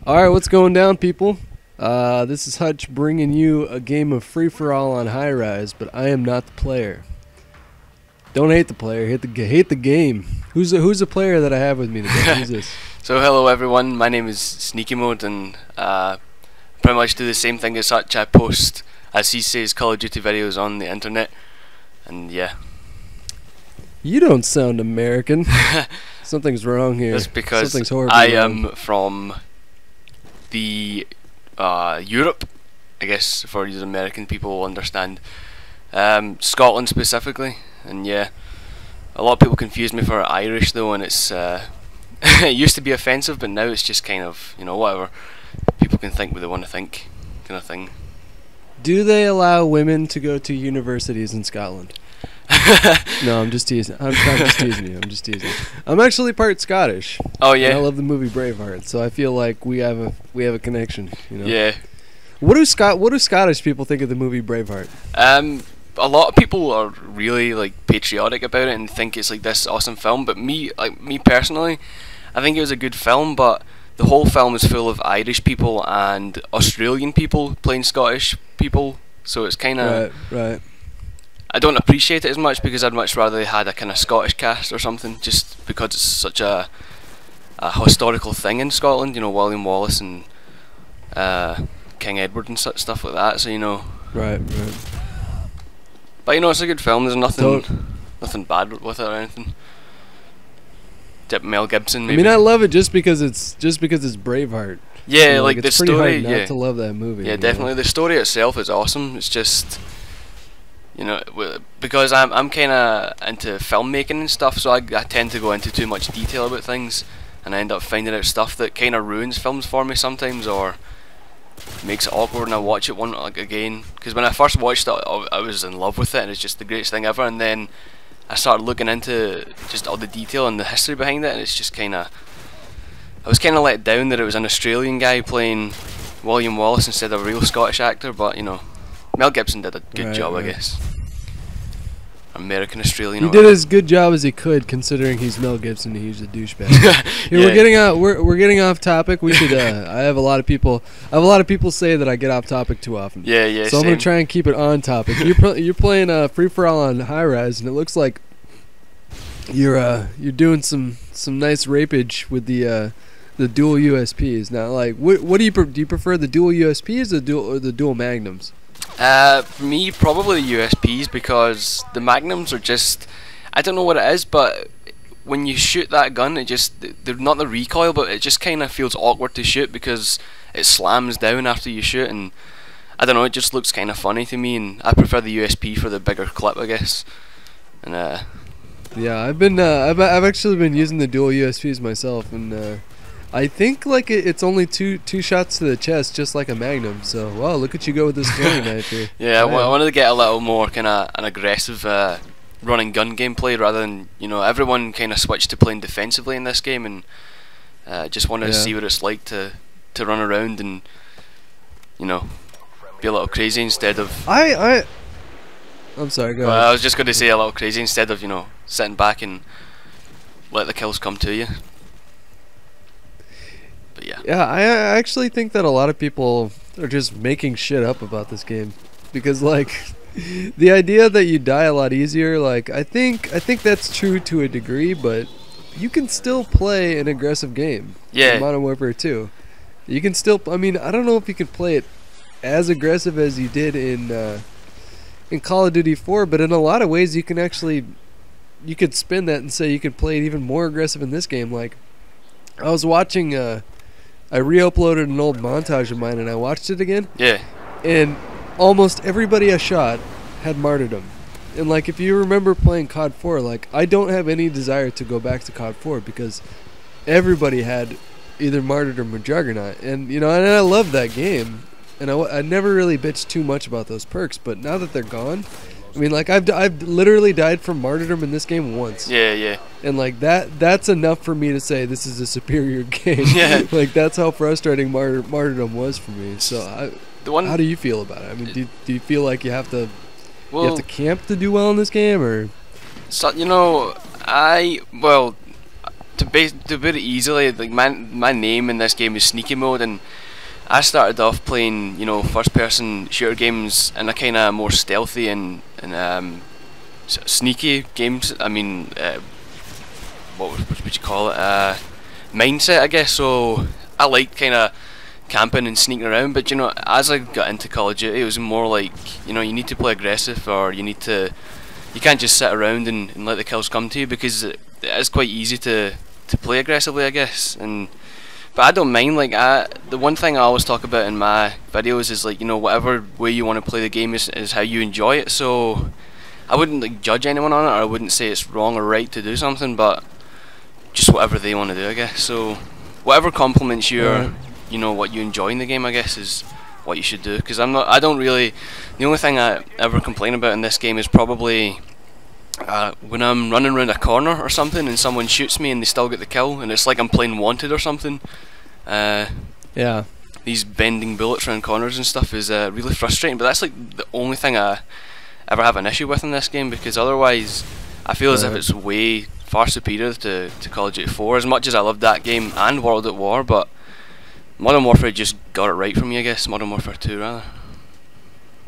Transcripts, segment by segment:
Alright, what's going down, people? This is Hutch bringing you a game of free-for-all on High Rise, but I am not the player. Don't hate the player, hate the game. Who's the player that I have with me today? Who's this? So hello everyone, my name is SneakyMode, and pretty much do the same thing as Hutch. I post, as he says, Call of Duty videos on the internet, and yeah. You don't sound American. Something's wrong here. That's because something's horribly I wrong. am from the Europe, I guess, for you American people will understand. Scotland specifically, and yeah, a lot of people confuse me for Irish though, and it's it used to be offensive, but now it's just kind of, you know, whatever. People can think what they want to think, kind of thing. Do they allow women to go to universities in Scotland? No, I'm just teasing. I'm just teasing you. I'm just teasing. I'm actually part Scottish. Oh yeah. And I love the movie Braveheart, so I feel like we have a connection. You know? Yeah. What do Scottish people think of the movie Braveheart? A lot of people are really like patriotic about it and think it's like this awesome film, but me personally, I think it was a good film, but the whole film is full of Irish people and Australian people playing Scottish people, so it's kind of right. I don't appreciate it as much because I'd much rather they had a kind of Scottish cast or something, just because it's such a historical thing in Scotland, you know, William Wallace and King Edward and such stuff like that, so you know. Right. But you know, it's a good film. There's nothing bad with it or anything. Except Mel Gibson, maybe. I mean, I love it just because it's Braveheart. Yeah, you know, like it's the pretty story. hard not to love that movie. Yeah, definitely. The story itself is awesome. It's just, you know, because I'm kind of into filmmaking and stuff, so I tend to go into too much detail about things, and I end up finding out stuff that kind of ruins films for me sometimes, or makes it awkward when I watch it again. Because when I first watched it, I was in love with it, and it's just the greatest thing ever. And then I started looking into just all the detail and the history behind it, and it's just kind of, I was kind of let down that it was an Australian guy playing William Wallace instead of a real Scottish actor. But you know, Mel Gibson did a good job, I guess. American Australian. He did as good job as he could, considering he's Mel Gibson and he's a douchebag. Here, yeah. We're getting off topic. We should. I have a lot of people say that I get off topic too often. Yeah. So I'm gonna try and keep it on topic. You're playing free for all on High Rise, and it looks like you're doing some nice rapage with the dual USPs. Now, like, what do you prefer, the dual USPs or the dual magnums? For me, probably the USPs, because the magnums are just, I don't know what it is, but when you shoot that gun, they're not the recoil, but it just kind of feels awkward to shoot because it slams down after you shoot, and I don't know, it just looks kind of funny to me, and I prefer the USP for the bigger clip, I guess. And yeah, I've actually been using the dual USPs myself, and I think like it's only two shots to the chest, just like a magnum. So wow, look at you go with this throwing knife here. Yeah, I wanted to get a little more kind of an aggressive running gun gameplay, rather than, you know, everyone kind of switched to playing defensively in this game, and just wanted to see what it's like to run around and, you know, be a little crazy instead of. I'm sorry, go ahead. I was just going to say a little crazy instead of, you know, sitting back and let the kills come to you. But yeah. Yeah, I actually think that a lot of people are just making shit up about this game, because like the idea that you die a lot easier, like I think that's true to a degree, but you can still play an aggressive game. Yeah. In Modern Warfare 2. You can still, I mean, I don't know if you can play it as aggressive as you did in Call of Duty 4, but in a lot of ways you could spin that and say you could play it even more aggressive in this game. Like, I was watching I re-uploaded an old montage of mine and I watched it again. Yeah. And almost everybody I shot had martyrdom. And like, if you remember playing COD 4, like, I don't have any desire to go back to COD 4 because everybody had either martyrdom or juggernaut. And you know, and I love that game. And I never really bitched too much about those perks, but now that they're gone, I mean, like, I've literally died from martyrdom in this game once. Yeah. And like that's enough for me to say this is a superior game. Yeah. Like, that's how frustrating martyrdom was for me. So how do you feel about it? I mean, do you feel like you have to camp to do well in this game, or? So, you know, to put it easily, like my name in this game is SneakyMode, and I started off playing, you know, first person shooter games and a kind of more stealthy and sneaky games. I mean, what would you call it? Mindset, I guess. So I liked kind of camping and sneaking around, but you know, as I got into Call of Duty, it was more like, you know, you need to play aggressive, or you can't just sit around and let the kills come to you, because it is quite easy to play aggressively, I guess. But I don't mind. Like, the one thing I always talk about in my videos is, like, you know, whatever way you want to play the game is how you enjoy it. So I wouldn't like judge anyone on it, or I wouldn't say it's wrong or right to do something, but just whatever they want to do, I guess. So whatever complements your, you know, what you enjoy in the game, I guess, is what you should do. Because I don't really. The only thing I ever complain about in this game is probably when I'm running around a corner or something and someone shoots me and they still get the kill, and it's like I'm playing Wanted or something. Yeah. These bending bullets around corners and stuff is really frustrating. But that's like the only thing I ever have an issue with in this game, because otherwise I feel as if it's way far superior to Call of Duty 4. As much as I loved that game and World at War, but Modern Warfare just got it right for me, I guess. Modern Warfare 2 rather.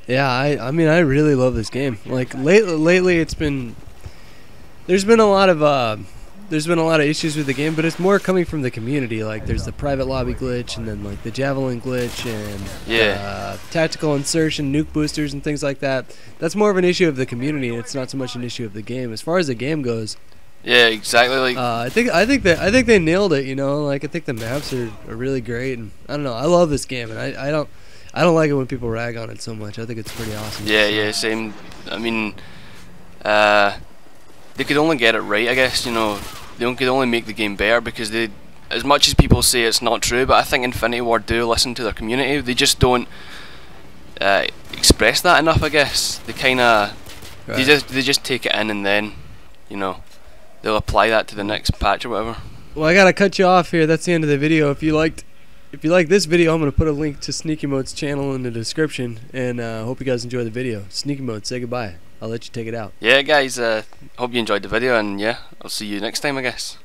Yeah, I mean, I really love this game. Like lately, there's been a lot of issues with the game, but it's more coming from the community. Like, there's the private lobby glitch, and then like the javelin glitch, and tactical insertion, nuke boosters, and things like that. That's more of an issue of the community, and it's not so much an issue of the game. As far as the game goes, yeah, exactly. Like, I think they nailed it. You know, like, I think the maps are really great, and I don't know. I love this game, and I don't like it when people rag on it so much. I think it's pretty awesome. Yeah, same. I mean, they could only get it right, I guess. You know, they could only make the game better, because they, as much as people say it's not true, but I think Infinity Ward do listen to their community. They just don't express that enough, I guess. They kind of, they just take it in, and then, you know, they'll apply that to the next patch or whatever. Well, I gotta cut you off here. That's the end of the video. If you liked this video, I'm gonna put a link to SneakyMode's channel in the description, and hope you guys enjoy the video. SneakyMode, say goodbye. I'll let you take it out. Yeah, guys, hope you enjoyed the video, and yeah, I'll see you next time, I guess.